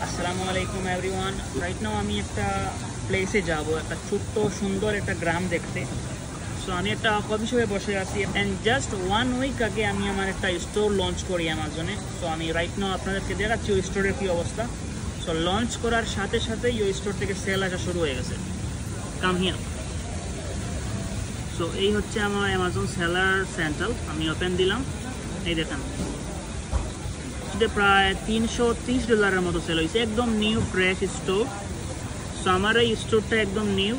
আসসালামু আলাইকুম everyone. Right now আমি একটা প্লেসে যাব, একটা ছোট্ট সুন্দর একটা গ্রাম দেখতে। সো আমি একটা কফি শপে বসে আছি অ্যান্ড জাস্ট 1 উইক আগে আমি আমার একটা স্টোর লঞ্চ করি অ্যামাজনে। সো আমি রাইট নাও আপনাদেরকে দেখাচ্ছি ওই স্টোরের কী অবস্থা। সো লঞ্চ করার সাথে সাথেই ওই স্টোর থেকে সেল আসা শুরু হয়ে গেছে। Come here. সো এই হচ্ছে আমার অ্যামাজন সেলার সেন্ট্রাল। আমি ওপেন দিলাম, এই দেখেন প্রায় $330 মতো সেল হয়েছে। একদম নিউ ফ্রেশ স্টোর। সো আমার এই স্টোরটা একদম নিউ।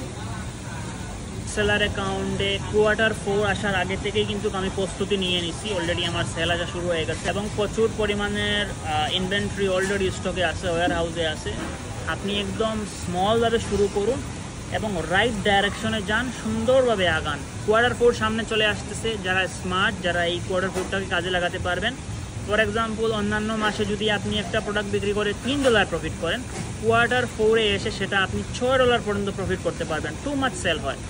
সেলার অ্যাকাউন্টে Q4 আসার আগে থেকেই কিন্তু আমি প্রস্তুতি নিয়ে নিছি। অলরেডি আমার সেল আসা শুরু হয়ে গেছে এবং প্রচুর পরিমাণের ইনভেন্টরি অলরেডি স্টকে আছে, ওয়্যার হাউসে আছে। আপনি একদম স্মলভাবে শুরু করুন এবং রাইট ডাইরেকশনে যান, সুন্দরভাবে আগান। Q4 সামনে চলে আসতেছে। যারা স্মার্ট, যারা এই Q4টাকে কাজে লাগাতে পারবেন, ফর এক্সাম্পল অন্যান্য মাসে যদি আপনি একটা প্রোডাক্ট বিক্রি করে $3 প্রফিট করেন, Q4-এ এসে সেটা আপনি $6 পর্যন্ত প্রফিট করতে পারবেন। টু মাচ সেল হয়।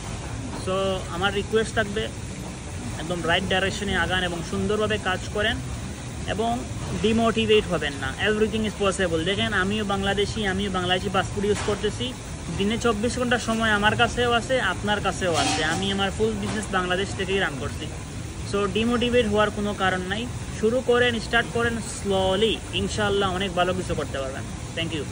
সো আমার রিকোয়েস্ট থাকবে একদম রাইট ডাইরেকশনে আগান এবং সুন্দরভাবে কাজ করেন এবং ডিমোটিভেট হবেন না। Everything is possible. দেখেন আমিও বাংলাদেশি পাসপোর্ট ইউজ করতেছি। দিনে 24 ঘন্টা সময় আমার কাছেও আছে, আপনার কাছেও আছে। আমি আমার ফুল বিজনেস বাংলাদেশ থেকেই রান করছি। সো ডিমোটিভেট হওয়ার কোনো কারণ নাই। শুরু করেন, স্টার্ট করেন স্লোলি, ইনশাআল্লাহ অনেক ভালো কিছু করতে পারবেন। Thank you.